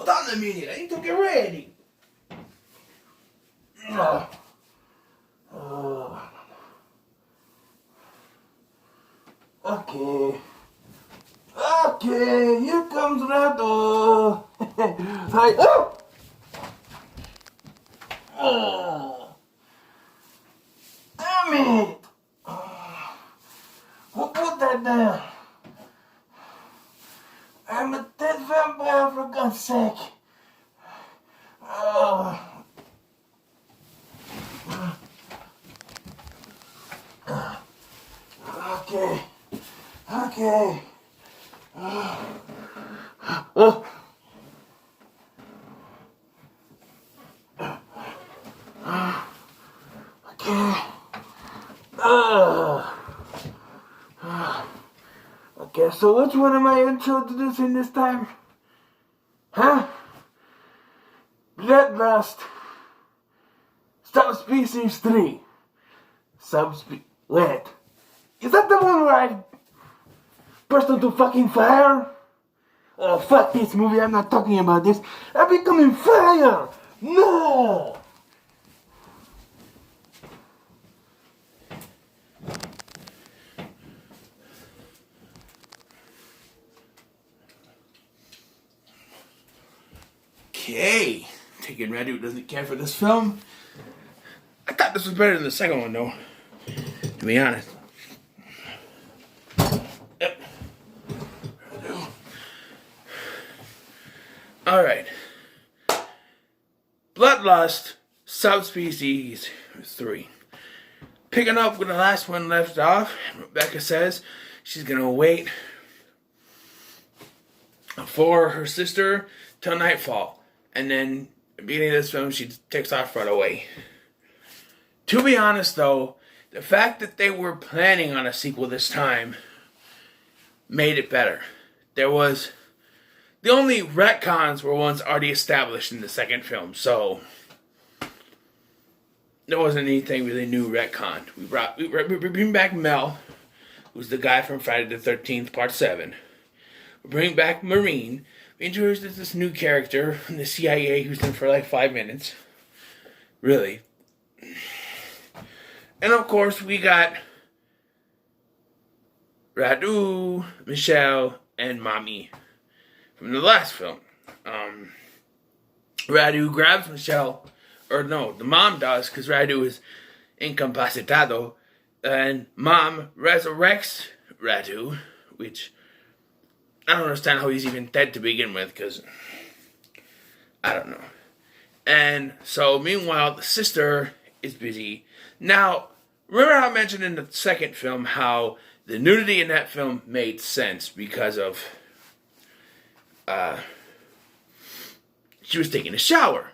Hold on a minute, I need to get ready. Okay. Okay, here comes Rado. Hi. Oh. Damn it. Who put that there? I'm a dead vampire, for God's sake. Okay. Okay. Okay, so which one am I introducing this time? Huh? Bloodlust. Subspecies 3. Wait. Is that the one where I burst into fucking fire? Oh, fuck this movie, I'm not talking about this. I'm becoming fire! No! Okay, taking Radu doesn't care for this film. I thought this was better than the second one, though, to be honest. Yep. Radu. Alright. Bloodlust, Subspecies 3. Picking up where the last one left off, Rebecca says she's gonna wait for her sister till nightfall. And then, at the beginning of this film, she takes off right away. To be honest, though, the fact that they were planning on a sequel this time made it better. The only retcons were ones already established in the second film, so there wasn't anything really new retconned. We bring back Mel, who's the guy from Friday the 13th, Part 7. We bring back Marine. We introduced this new character from the CIA who's in for like 5 minutes. Really. And of course, we got Radu, Michelle, and Mommy from the last film. Radu grabs Michelle, or no, the mom does, because Radu is incapacitado, and Mom resurrects Radu, which I don't understand how he's even dead to begin with, because I don't know. And so, meanwhile, the sister is busy. Now, remember how I mentioned in the second film how the nudity in that film made sense because of she was taking a shower.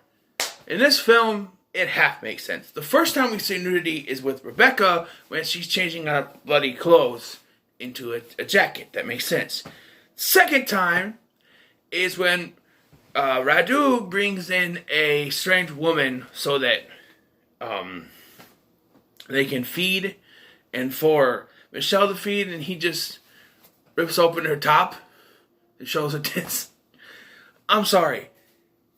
In this film, it half makes sense. The first time we see nudity is with Rebecca when she's changing out of bloody clothes into a jacket. That makes sense. Second time is when Radu brings in a strange woman so that they can feed, and for Michelle to feed, and he just rips open her top and shows her tits. I'm sorry.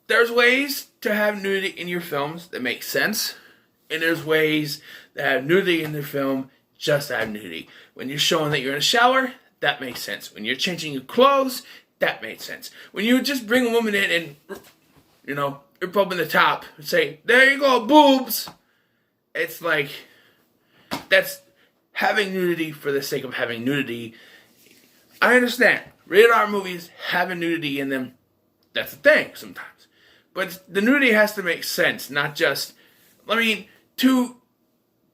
There's ways to have nudity in your films that make sense, and there's ways that have nudity in the film just to have nudity. When you're showing that you're in a shower, that makes sense. When you're changing your clothes, that makes sense. When you just bring a woman in and, rip open the top and say, there you go, boobs. It's like, that's having nudity for the sake of having nudity. I understand. Rated R movies having nudity in them, that's the thing sometimes. But the nudity has to make sense, not just, to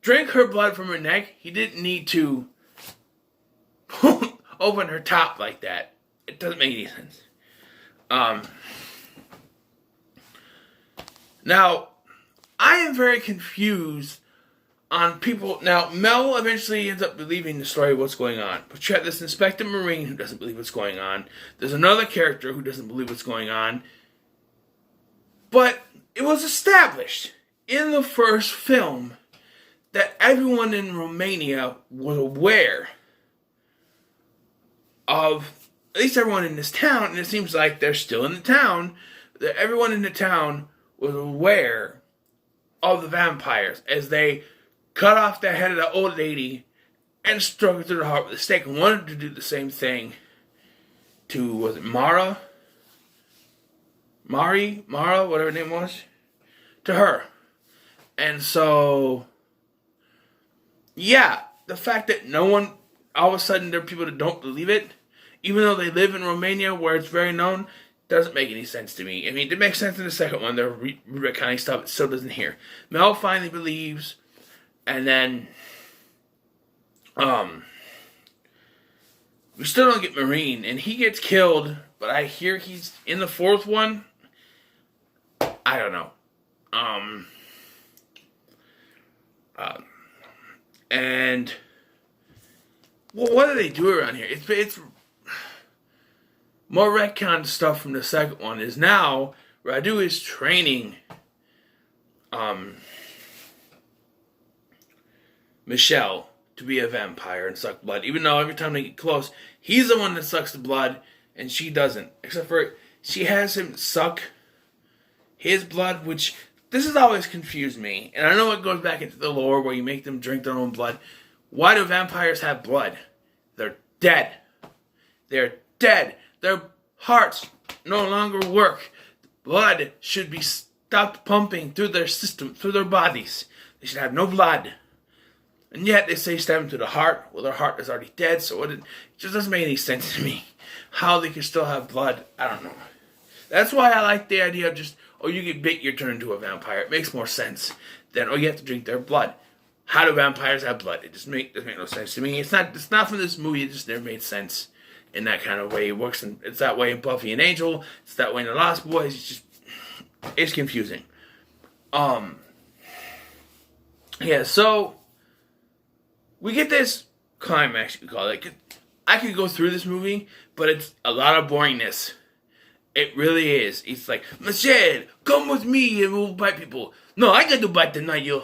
drink her blood from her neck, he didn't need to open her top like that. It doesn't make any sense. Now, I am very confused on people. Now, Mel eventually ends up believing the story of what's going on. But you have this Inspector Marine who doesn't believe what's going on. There's another character who doesn't believe what's going on. But it was established in the first film that everyone in Romania was aware of, at least everyone in this town, and it seems like they're still in the town, that everyone in the town was aware of the vampires as they cut off the head of the old lady and struck her through the heart with a stake, and wanted to do the same thing to, was it Mara, whatever her name was, to her. And so, yeah, the fact that no one, all of a sudden there are people that don't believe it, even though they live in Romania where it's very known, doesn't make any sense to me. I mean, it makes sense in the second one, they're retconning stuff, it still doesn't here. Mel finally believes, and then, we still don't get Marine, and he gets killed, but I hear he's in the fourth one. I don't know. And well, what do they do around here? It's more retcon stuff from the second one. Is now Radu is training Michelle to be a vampire and suck blood, even though every time they get close, he's the one that sucks the blood and she doesn't. Except for she has him suck his blood, which this has always confused me. And I know it goes back into the lore where you make them drink their own blood. Why do vampires have blood? They're dead. They're dead. Their hearts no longer work. Blood should be stopped pumping through their system, through their bodies. They should have no blood. And yet they say stab them to the heart. Well, their heart is already dead, so it just doesn't make any sense to me. How they can still have blood, I don't know. That's why I like the idea of just, oh, you get bit, you're turned into a vampire. It makes more sense than, oh, you have to drink their blood. How do vampires have blood? It doesn't make no sense to me. It's not from this movie. It just never made sense in that kind of way. It works, and it's that way in Buffy and Angel. It's that way in The Lost Boys. It's confusing. Yeah, so we get this climax, we call it. I could go through this movie, but it's a lot of boringness. It really is. It's like, Michelle, come with me and we'll bite people. No, I got to bite tonight, you.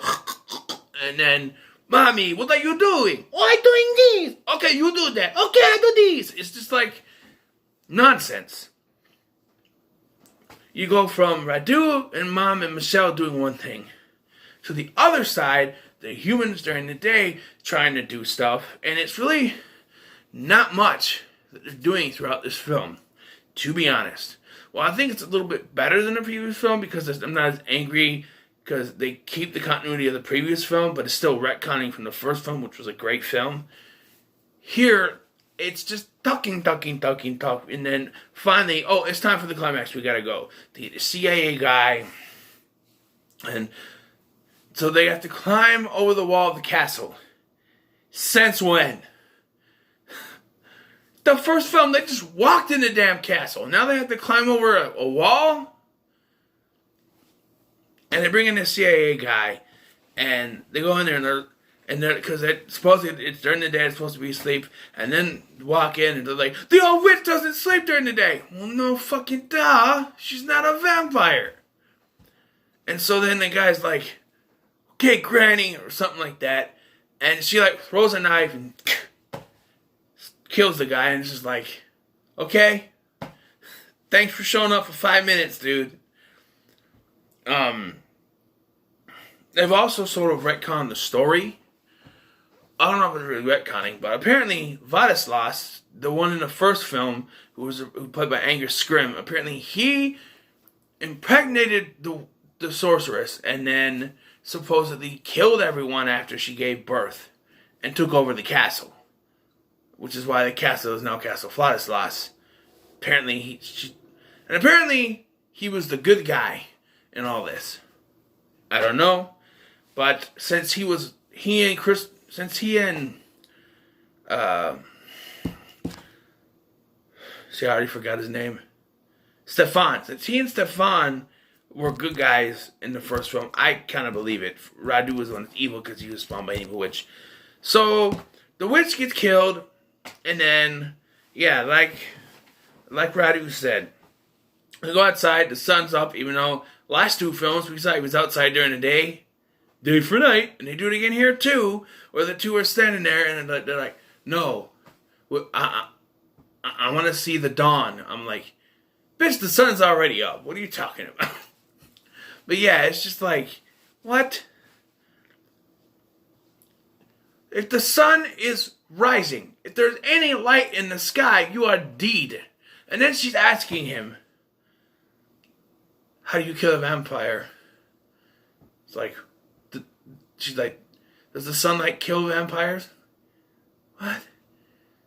And then, Mommy, what are you doing? Oh, I'm doing this. Okay, you do that. Okay, I do this. It's just like nonsense. You go from Radu and Mom and Michelle doing one thing to the other side, the humans during the day trying to do stuff, and it's really not much that they're doing throughout this film, to be honest. Well, I think it's a little bit better than the previous film because I'm not as angry because they keep the continuity of the previous film, but it's still retconning from the first film, which was a great film. Here, it's just talking, and then finally, oh, it's time for the climax, we gotta go. The CIA guy, and so they have to climb over the wall of the castle. Since when? The first film, they just walked in the damn castle. Now they have to climb over a wall? And they bring in the CIA guy, and they go in there, and they're because supposedly it's during the day, it's supposed to be asleep, and then walk in, and they're like, the old witch doesn't sleep during the day. Well, no fucking duh. She's not a vampire. And so then the guy's like, okay, Granny, or something like that, and she like throws a knife and kills the guy, and it's just like, okay, thanks for showing up for 5 minutes, dude. They've also sort of retconned the story. I don't know if it's really retconning, but apparently Bloodlust, the one in the first film, who played by Angus Scrimm, apparently he impregnated the sorceress and then supposedly killed everyone after she gave birth and took over the castle, which is why the castle is now Castle Bloodlust. Apparently he was the good guy in all this. I don't know. But since he and see, I already forgot his name. Stefan. Since he and Stefan were good guys in the first film, I kind of believe it. Radu was the one that's evil because he was spawned by an evil witch. So the witch gets killed, and then like Radu said, we go outside. The sun's up, even though last two films we saw he was outside during the day for night, and they do it again here too, where the two are standing there and they're like, no, I want to see the dawn. I'm like, Bitch, the sun's already up. What are you talking about? But yeah, it's just like, what? If the sun is rising, if there's any light in the sky, you are dead. And then she's asking him, how do you kill a vampire? It's like, she's like, does the sunlight kill vampires? What?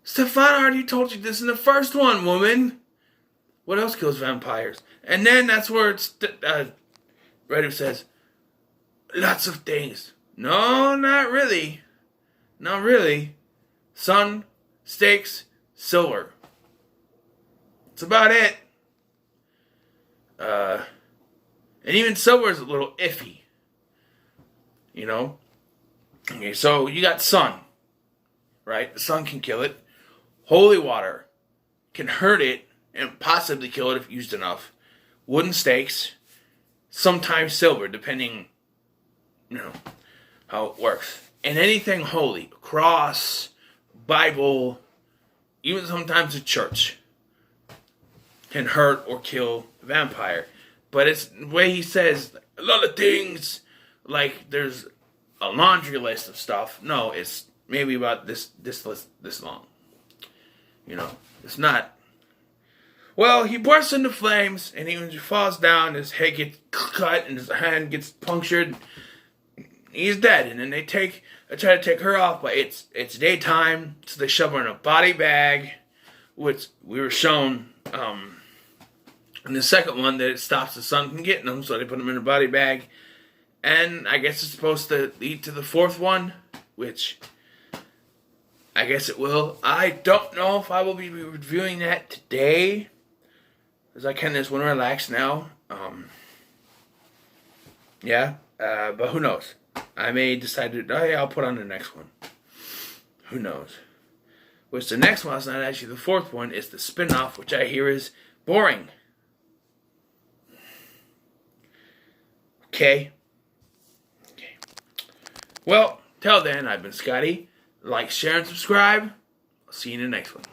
Stefan already told you this in the first one, woman. What else kills vampires? And then that's where Reddit says, lots of things. No, not really. Not really. Sun, steaks, silver. That's about it. And even silver is a little iffy. You know? Okay, so you got sun. Right? The sun can kill it. Holy water can hurt it and possibly kill it if used enough. Wooden stakes. Sometimes silver, depending, how it works. And anything holy. Cross, Bible, even sometimes a church can hurt or kill a vampire. But it's the way he says a lot of things, like there's a laundry list of stuff. No, it's maybe about this list this long. It's not. Well, he bursts into flames, and when he falls down, his head gets cut, and his hand gets punctured. He's dead, and then they try to take her off, but it's daytime, so they shove her in a body bag, which we were shown in the second one that it stops the sun from getting them, so they put them in a body bag. And I guess it's supposed to lead to the fourth one, which I guess it will. I don't know if I will be reviewing that today, because I kind of just want to relax now. But who knows? I may decide I'll put on the next one. Who knows? Which the next one is not actually the fourth one, it's the spin-off, which I hear is boring. Okay. Well, till then, I've been Scotty. Like, share, and subscribe. I'll see you in the next one.